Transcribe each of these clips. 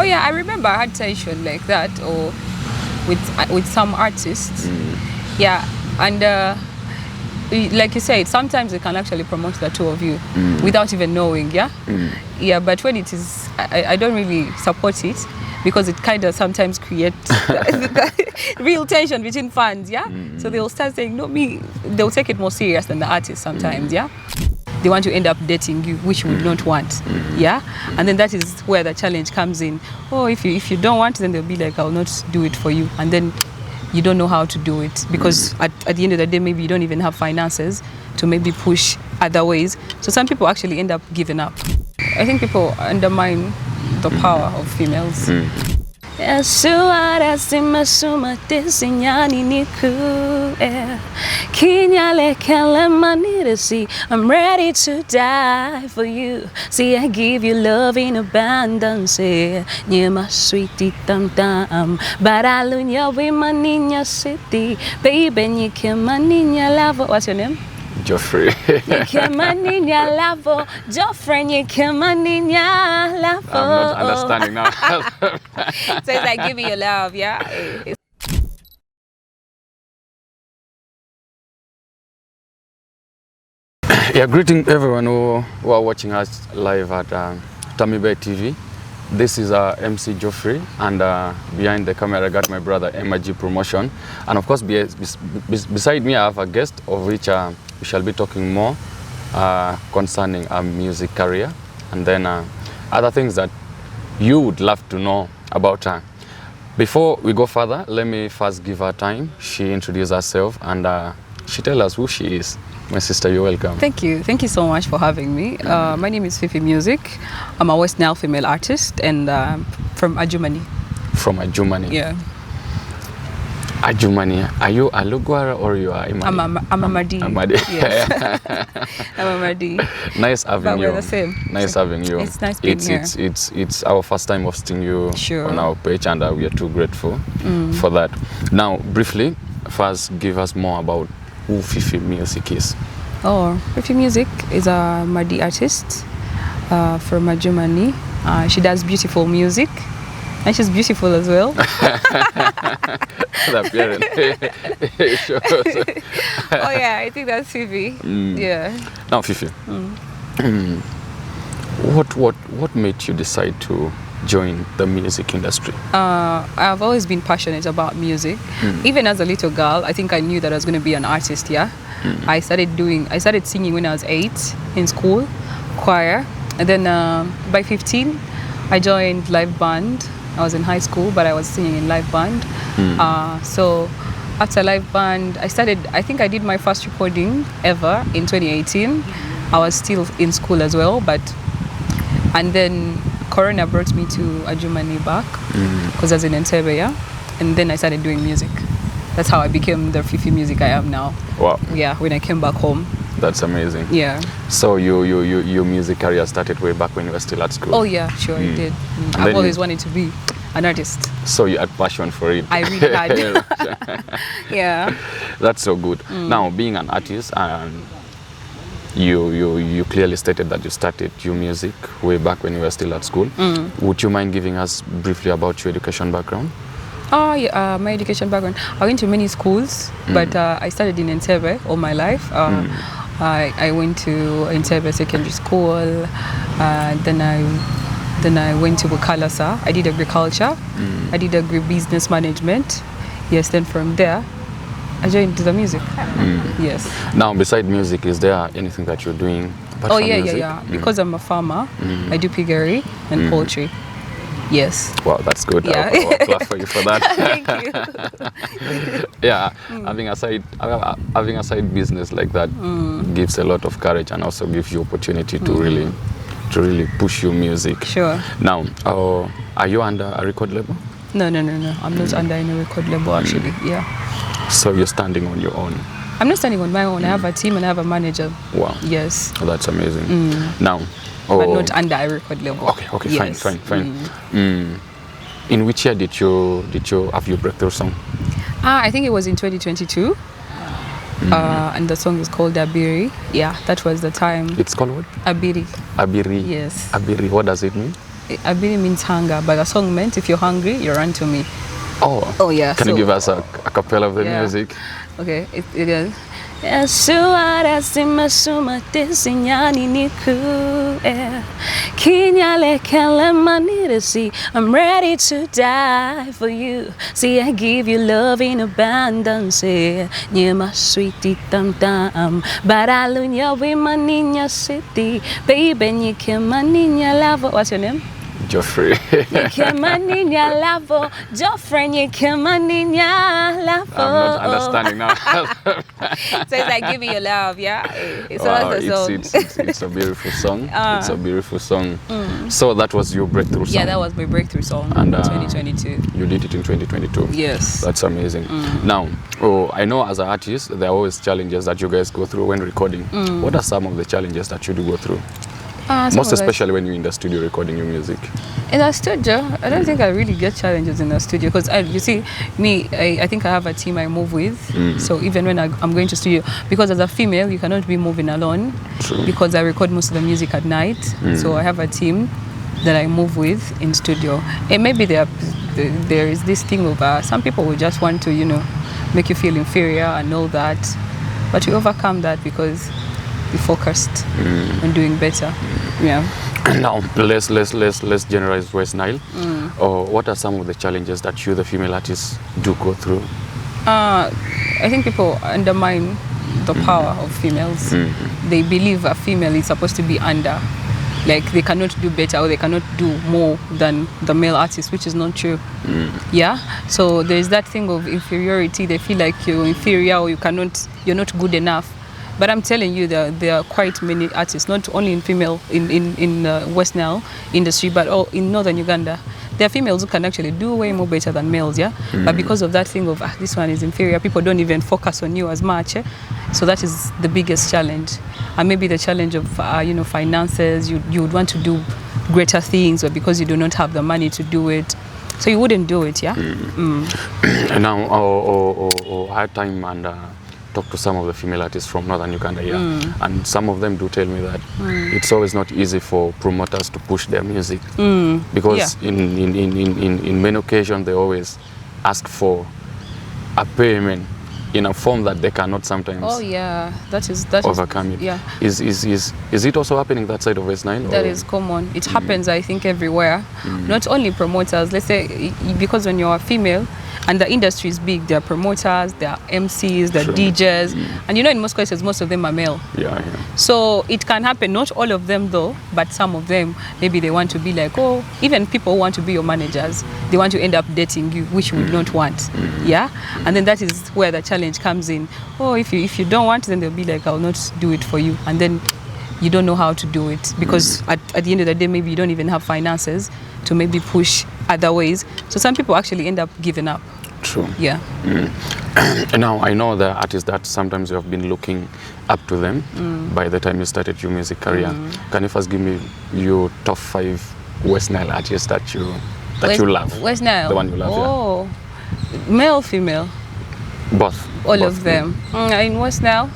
yeah, I remember I had tension like that, or with some artists. Yeah, and like you said, sometimes they can actually promote the two of you without even knowing. Yeah, yeah. But when it is, I don't really support it, because it kind of sometimes creates real tension between fans. Yeah, so they'll start saying, no, me. They'll take it more serious than the artist sometimes. Yeah. They want to end up dating you, which you would not want. Yeah, and then that is where the challenge comes in. Oh, if you don't want, then they'll be like, I'll not do it for you, and then you don't know how to do it, because at the end of the day, maybe you don't even have finances to maybe push other ways. So some people actually end up giving up. I think people undermine the power of females. I'm ready to die for you. See, I give you love in abundance. You're my sweetie tam tam. But I learn you with my niña city. Baby, you can my niña love. What's your name? Joffrey. I'm not understanding now. So it's like, give me your love, yeah? Yeah, greeting everyone who are watching us live at Tamibe TV. This is MC Joffrey, and behind the camera I got my brother MG Promotion. And of course, beside me I have a guest, of which we shall be talking more concerning our music career, and then other things that you would love to know about her. Before we go further, let me first give her time. She introduce herself and she tell us who she is. My sister, you're welcome. Thank you. Thank you so much for having me. My name is Phify Music. I'm a West Nile female artist, and from Adjumani. From Adjumani? Yeah. Adjumani. Are you a Lugwara or you are Imadi? I'm a Madi. Amadi. Yes. I'm a Madi. Nice having you. We're the same. Nice having you. It's nice being here. It's our first time hosting you on our page, and we are too grateful for that. Now, briefly, first give us more about who Phify Music is. Oh, Phify Music is a Madi artist from Adjumani. She does beautiful music, and she's beautiful as well. The appearance. Oh yeah, I think that's Phify. Yeah. Now, Phify, what made you decide to join the music industry? I've always been passionate about music. Even as a little girl, I think I knew that I was going to be an artist. Yeah. I started singing when I was 8 in school, choir, and then by 15 I joined live band. I was in high school, but I was singing in live band. So after live band, I think I did my first recording ever in 2018. I was still in school as well, and then Corona brought me to Adjumani back, because I was in Entebbe, yeah? And then I started doing music. That's how I became the Phify Music I am now. Wow. Yeah, when I came back home. That's amazing. Yeah. So your music career started way back when you were still at school? Oh yeah, sure, it did. I've always wanted to be an artist. So you had passion for it? I really had. Yeah. That's so good. Now, being an artist, you clearly stated that you started your music way back when you were still at school. Would you mind giving us briefly about your education background? Oh, yeah, my education background. I went to many schools, but I started in Entebbe all my life. I went to Entebbe Secondary School, then I went to Bukalasa. I did agriculture. I did agribusiness management. Yes, then from there, I joined the music. Yes. Now, beside music, is there anything that you're doing apart from music? Yeah. Because I'm a farmer, I do piggery and poultry. Yes. Wow, that's good. Yeah. I'll clap for you for that. Thank you. Yeah, having a side business like that gives a lot of courage, and also gives you opportunity to really push your music. Sure. Now, are you under a record label? No. I'm not under any record label actually. Yeah. So you're standing on your own? I'm not standing on my own. I have a team and I have a manager. Wow. Yes. Oh, that's amazing. Now, but not under a record label. Okay, yes. fine. In which year did you have your breakthrough song? I think it was in 2022. And the song is called Abiri. Yeah, that was the time. It's called what? Abiri. Abiri. Yes. Abiri. What does it mean? Abiri means hunger, but the song meant if you're hungry, you run to me. Oh Yeah. Can you give us a cappella of the music? Okay, it is. Suara sima desinyani niku Kinyale kalamanidasi I'm ready to die for you. See, I give you love in abundance. You're my sweetie tam tam. Baralunya wimaninya city. Baby, you can maninya lava. What's your name? Joffrey. Yekemaninya lavo, Joffrey, yekemaninya lavo. I'm not understanding now. So it's like, give me your love, yeah? So Wow, that's the song. it's a beautiful song. It's a beautiful song. So that was your breakthrough song? Yeah, that was my breakthrough song and, in 2022. You did it in 2022? Yes. That's amazing. Now, I know as an artist, there are always challenges that you guys go through when recording. What are some of the challenges that you do go through? Most especially when you're in the studio recording your music. In the studio, I don't think I really get challenges in the studio because you see, me, I think I have a team I move with. So even when I'm going to studio, because as a female, you cannot be moving alone. True. Because I record most of the music at night. So I have a team that I move with in studio. And maybe there is this thing of some people will just want to, make you feel inferior and all that. But we overcome that because we focused on doing better. Yeah. Now let's generalize West Nile. What are some of the challenges that you, the female artists, do go through? I think people undermine the power of females. They believe a female is supposed to be under, like they cannot do better or they cannot do more than the male artist, which is not true. Yeah. So there is that thing of inferiority. They feel like you're inferior or you're not good enough. But I'm telling you, there are quite many artists, not only in female in West Nile industry, but in northern Uganda. There are females who can actually do way more better than males, yeah. But because of that thing of this one is inferior, people don't even focus on you as much. So that is the biggest challenge, and maybe the challenge of finances. You would want to do greater things, but because you do not have the money to do it, so you wouldn't do it, yeah. And now, I had time and talk to some of the female artists from northern Uganda here, and some of them do tell me that it's always not easy for promoters to push their music because in many occasions they always ask for a payment in a form that they cannot sometimes overcome it. Yeah. Is it also happening that side of West Nile? That is common. It happens, I think, everywhere. Not only promoters. Let's say, because when you're a female and the industry is big, there are promoters, there are MCs, there are DJs, and in most cases, most of them are male. Yeah. So it can happen, not all of them though, but some of them, maybe they want to be like, even people who want to be your managers, they want to end up dating you, which you would not want. Yeah? And then that is where the challenge comes in. If you don't want, then they'll be like, I'll not do it for you. And then you don't know how to do it because at the end of the day, maybe you don't even have finances to maybe push other ways. So some people actually end up giving up. True. Yeah. Now, I know the artists that sometimes you have been looking up to them by the time you started your music career. Can you first give me your top 5 West Nile artists that you love? West Nile? The one you love, Male, female? Both. All of them. In West Nile,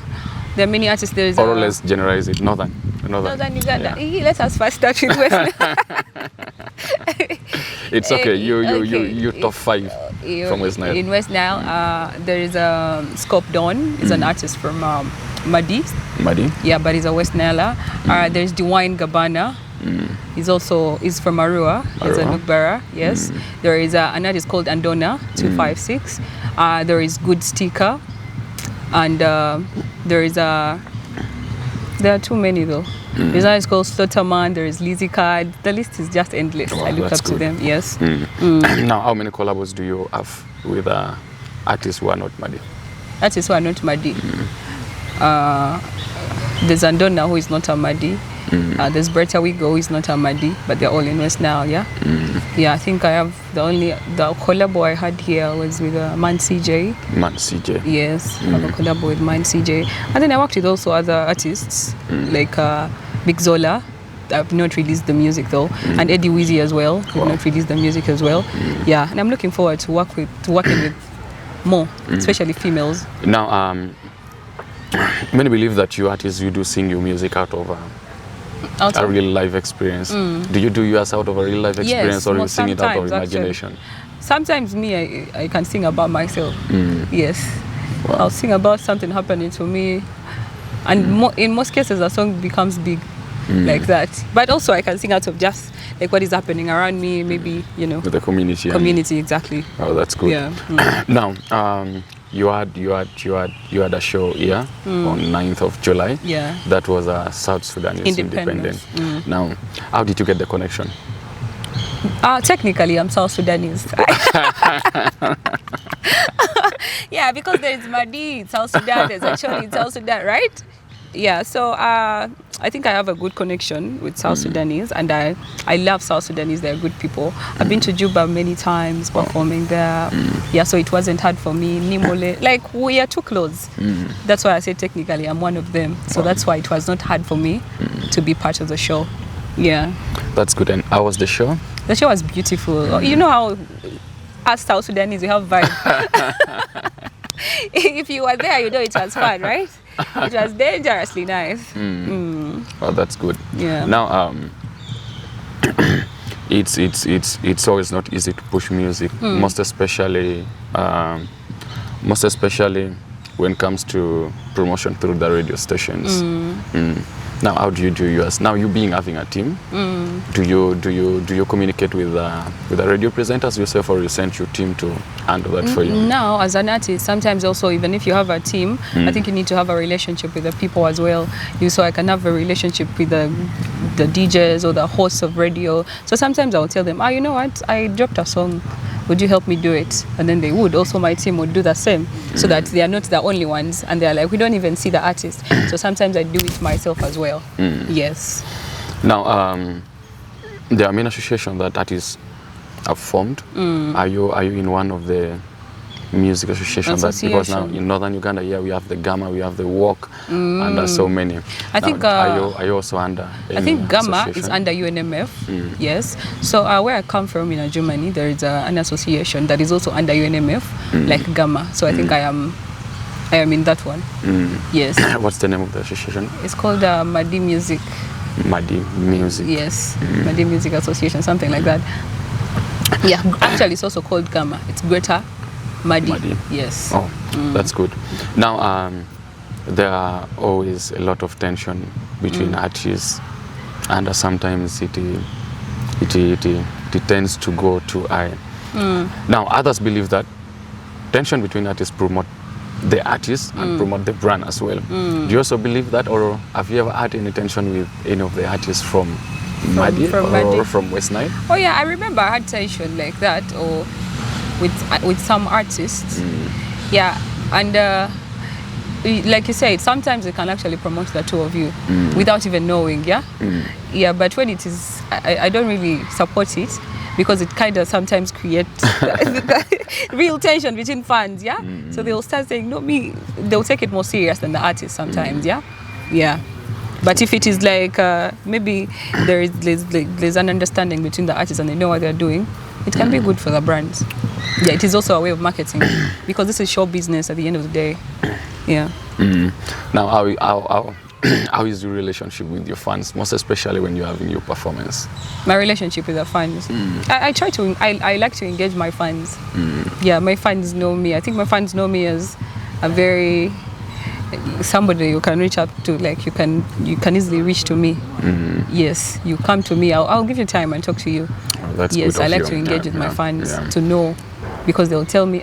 there are many artists. Or let's generalize it, Northern Uganda. Yeah. Let us first start with West Nile. It's okay. You top 5 from West Nile. In West Nile, there is Scope Dawn. He's an artist from Madi. Yeah, but he's a West Niler. There's Dewine Gabana. He's from Arua. He's a Nukbara. Yes. There is an artist called Andona 256. There is Good Sticker, and there are too many though. There's an artist called Slaughterman. There is Lizzie Card. The list is just endless. I look up to them. Yes. Now, how many collabs do you have with artists who are not Madi? Artists who are not Madi. There's Andona, who is not a Madi. There's Bretta Wigo, who is not a Madi, but they're all in West Nile, yeah? Yeah, I think I have the collabo I had here was with Man CJ. Man CJ. Yes, I have a collabo with Man CJ. And then I worked with also other artists, like Big Zola. I've not released the music though, and Eddie Weezy as well. I've not released the music as well. Yeah, and I'm looking forward to working with more, especially females. Now, many believe that you artists, you do sing your music out of a real life experience. Do you do yours out of a real life experience, or you sing it out of imagination? Sometimes I can sing about myself. Yes. Wow. I'll sing about something happening to me, and in most cases the song becomes big like that. But also I can sing out of just like what is happening around me, maybe, you know, with the community. Exactly. Oh, that's good. Yeah. Now, you had a show here on 9th of July. Yeah. That was a South Sudanese Independent. Now, how did you get the connection? Technically, I'm South Sudanese. Yeah, because there is Madi in South Sudan, there's actually in South Sudan, right? Yeah, so I think I have a good connection with South Sudanese, and I love South Sudanese. They're good people. I've been to Juba many times performing there. Yeah, so it wasn't hard for me. Nimole, like, we are too close. That's why I say technically I'm one of them. So that's why it was not hard for me to be part of the show. Yeah. That's good. And how was the show? The show was beautiful. You know how us South Sudanese, we have vibe. If you were there, you know it was fun, right? It was dangerously nice. Well, that's good. Yeah. Now, it's always not easy to push music, most especially when it comes to promotion through the radio stations. Now, how do you do yours? Now, you having a team, do you communicate with the radio presenters yourself, or you send your team to handle that for you? Now, as an artist, sometimes also, even if you have a team, I think you need to have a relationship with the people as well. So I can have a relationship with the DJs or the hosts of radio. So sometimes I'll tell them, you know what, I dropped a song. Would you help me do it? And then they would. Also, my team would do the same, so that they are not the only ones. And they're like, we don't even see the artist. So sometimes I do it myself as well. Yes. Now, there are many associations that artists have formed. Are you in one of the music associations? Because now in northern Uganda, we have the Gamma, we have the Walk, and there's so many. I think are you also under? I think Gamma is under UNMF. Yes. So where I come from in Germany, there is an association that is also under UNMF, like Gamma. So I think I am in that one. Yes. What's the name of the association? It's called Madi Music. Madi Music. Yes. Madi Music Association, something like that. Yeah. Actually, it's also called Gamma. It's Greater Madi. Yes. Oh, that's good. Now, there are always a lot of tension between artists, and sometimes it tends to go too high. Now, others believe that tension between artists promote the artist and promote the brand as well. Do you also believe that, or have you ever had any tension with any of the artists from Madi or from West Nile? Oh yeah, I remember I had tension like that, or with some artists. Yeah, and like you said, sometimes it can actually promote the two of you without even knowing. Yeah, but when it is, I don't really support it, because it kind of sometimes creates real tension between fans. So they'll start saying, no, they'll take it more serious than the artist sometimes. Yeah. But if it is like maybe there's an understanding between the artists and they know what they're doing, it can be good for the brands. Yeah, it is also a way of marketing, because this is show business at the end of the day. Yeah. Now, how is your relationship with your fans, most especially when you're having your performance? My relationship with the fans, I like to engage my fans. Yeah, my fans know me. I think my fans know me as a very somebody you can reach out to, like you can easily reach to me. Yes, you come to me, I'll give you time and talk to you. Oh, that's yes, good I like of to you. engage with my fans to know, because they'll tell me,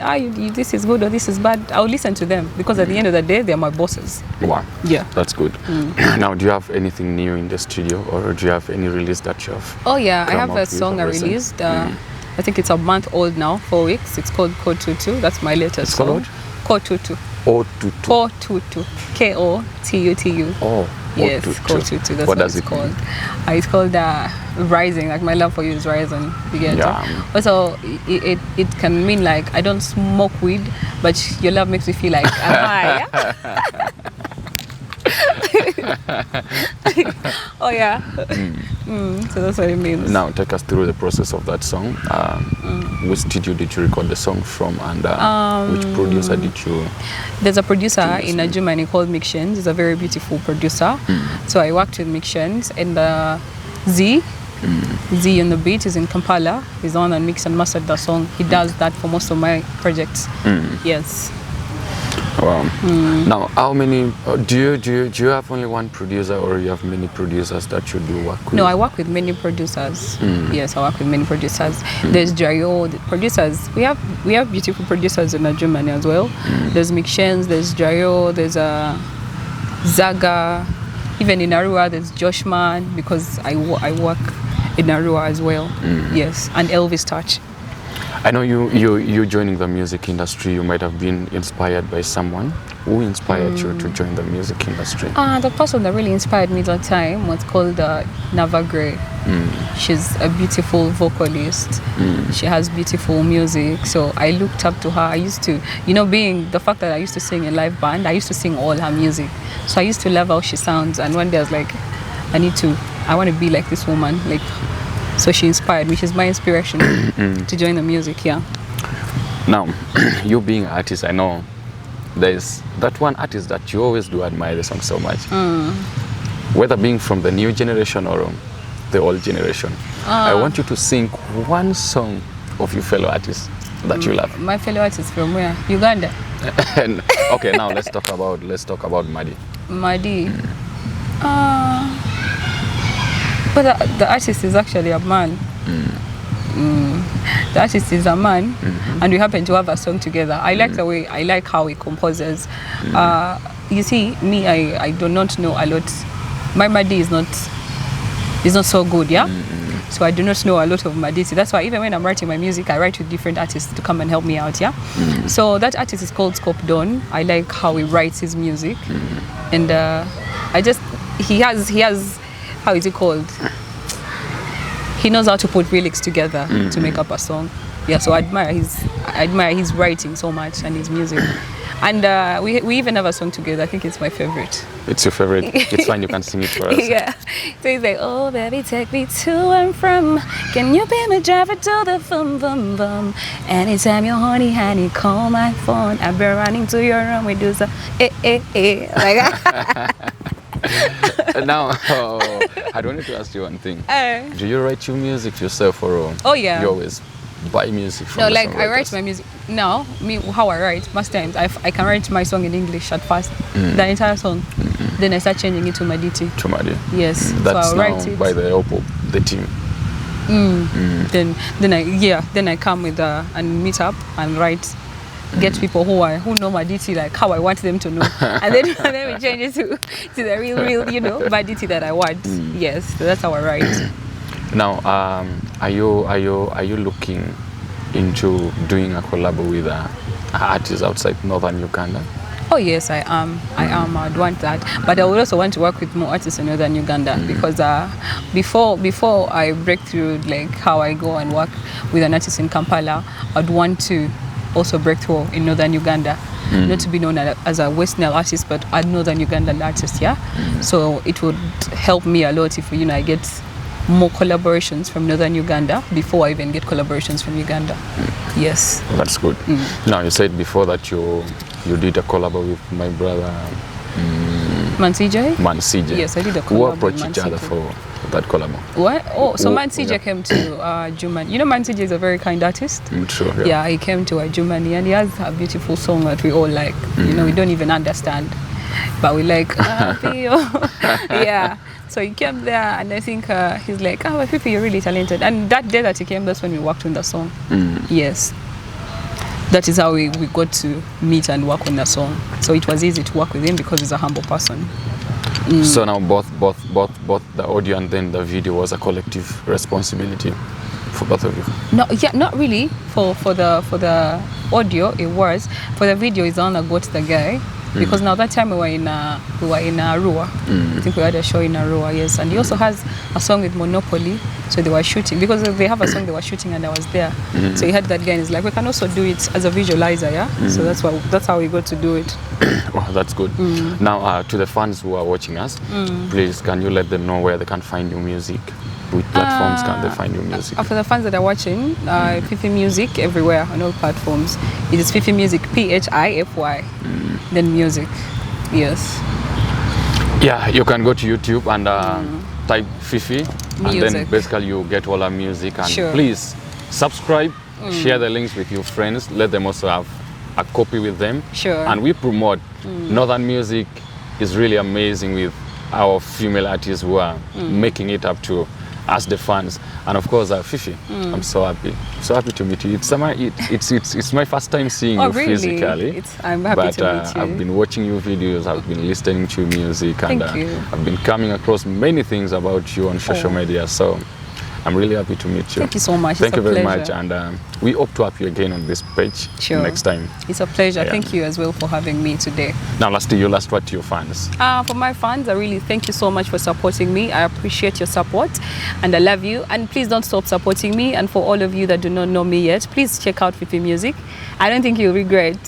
this is good or this is bad. I'll listen to them, because at the end of the day, they're my bosses. Wow. Yeah. That's good. Now, do you have anything new in the studio, or do you have any release that you have? Oh yeah, I have a song I released. I think it's a month old now, 4 weeks. It's called Code 22. That's my latest song. Code 22. O22. K-O-T-U-T-U. Oh. Yes, Code 22. That's what does it's it called. mean? It's called rising. Like, my love for you is rising. You get it? Also, it can mean like, I don't smoke weed, but your love makes me feel like I'm high. Oh yeah. So that's what it means. Now take us through the process of that song. Which studio did you record the song from, and which producer did you? There's a producer in Germany called Mixtions. He's a very beautiful producer. So I worked with Mixtions, and Z on the beat is in Kampala. He's the one that mixed and mastered the song. He does that for most of my projects. Yes. Wow. Now, how many do you have only one producer, or you have many producers that you do work with? No, I work with many producers. Yes, I work with many producers. There's Jayo, the producers. We have beautiful producers in Germany as well. There's Mixtions, there's Jayo, there's Zaga. Even in Arua, there's Joshman, because I work in Arua as well. Yes, and Elvis Touch. I know you joining the music industry, you might have been inspired by someone. Who inspired you to join the music industry? The person that really inspired me that time was called Nava Gray. She's a beautiful vocalist. She has beautiful music. So I looked up to her. I used to, being the fact that I used to sing in live band, I used to sing all her music. So I used to love how she sounds. And one day I was like, I want to be like this woman. So she inspired me. She's my inspiration to join the music, yeah. Now, you being an artist, I know there's that one artist that you always do admire the song so much. Whether being from the new generation or the old generation. I want you to sing one song of your fellow artists that you love. My fellow artists from where? Uganda. Okay, now let's talk about Madi. Madi. But the artist is actually a man. The artist is a man, and we happen to have a song together. I like how he composes. You see, me, I do not know a lot. My Madi is not so good, yeah? So I do not know a lot of Madisi. That's why even when I'm writing my music, I write with different artists to come and help me out, yeah? So that artist is called Scope Don. I like how he writes his music. And he has, how is it called? He knows how to put lyrics together to make up a song. Yeah, so I admire his writing so much and his music. And we even have a song together. I think it's my favorite. It's your favorite? It's fine, you can sing it for us. Yeah. So he's like, oh baby, take me to and from. Can you be my driver to the bum bum bum? Anytime you're horny, honey, call my phone. I'll be running to your room. We do some like that. Now, I don't need to ask you one thing. Do you write your music yourself, or oh yeah, you always buy music from no, like I write my music now. How I write most times, I can write my song in English at first, the entire song. Then I start changing it to Maditi. To Madi. Yes. That's so now write it by the help of the team. Then I come with and meet up and write. Get people who know Maditi like how I want them to know, and then we change it to the real Maditi that I want. Yes, so that's how I write. Now, are you looking into doing a collab with artists outside northern Uganda? Oh yes, I am. I'd want that, but I would also want to work with more artists in northern Uganda because before I break through, like how I go and work with an artist in Kampala, I'd want to also break through in northern Uganda, not to be known as a West Nile artist, but a northern Ugandan artist. Yeah, so it would help me a lot if I get more collaborations from northern Uganda before I even get collaborations from Uganda. Yes, that's good. Now you said before that you did a collab with my brother Mansije. Yes, I did a collab. Who approached each other for that collab? What? Oh, so Mansije came to Germany. Mansije is a very kind artist. True. Yeah, he came to Germany and he has a beautiful song that we all like. We don't even understand, but we like. Yeah. So he came there and I think he's like, oh, Phify, you're really talented. And that day that he came, that's when we worked on the song. Yes. That is how we got to meet and work on the song. So it was easy to work with him because he's a humble person. So now both the audio and then the video was a collective responsibility for both of you? No, yeah, not really. For the audio, it was. For the video, it's the one that got the guy because now that time we were in Arua. I think we had a show in Arua, yes. And he also has a song with Monopoly, so they were shooting because they have a song they were shooting and I was there. So he had that guy and he's like, we can also do it as a visualizer, yeah. So that's how we got to do it. Wow, that's good. Now, to the fans who are watching us, please can you let them know where they can find your music? Which platforms can they find your music? For the fans that are watching, Phify Music everywhere on all platforms. It is Phify Music, Phify, then music. Yes. Yeah, you can go to YouTube and type Phify, and then Music. basically you get all our music. And Sure. please subscribe, share the links with your friends. Let them also have a copy with them. Sure. And we promote Northern music is really amazing with our female artists who are making it up to us, the fans. And of course, Phify, I'm so happy to meet you. It's my first time seeing you really? physically. I'm happy to meet you. I've been watching your videos, I've been listening to your music, and Thank you. I've been coming across many things about you on social media. So I'm really happy to meet you. Thank you so much. Thank It's you a very pleasure. much, and we hope to have you again on this page next time. It's a pleasure. Yeah. Thank you as well for having me today. Now, lastly, your last word to your fans. For my fans, I really thank you so much for supporting me. I appreciate your support and I love you. And please don't stop supporting me. And for all of you that do not know me yet, please check out Phify Music. I don't think you'll regret.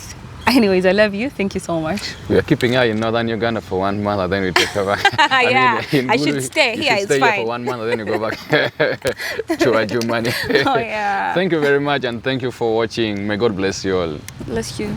Anyways, I love you. Thank you so much. We are keeping her in Northern Uganda for 1 month, and then we take her back. Yeah, I should stay here. It's stay fine. here for 1 month, and then you go back to Ajumani. Oh, yeah. Thank you very much, and thank you for watching. May God bless you all. Bless you.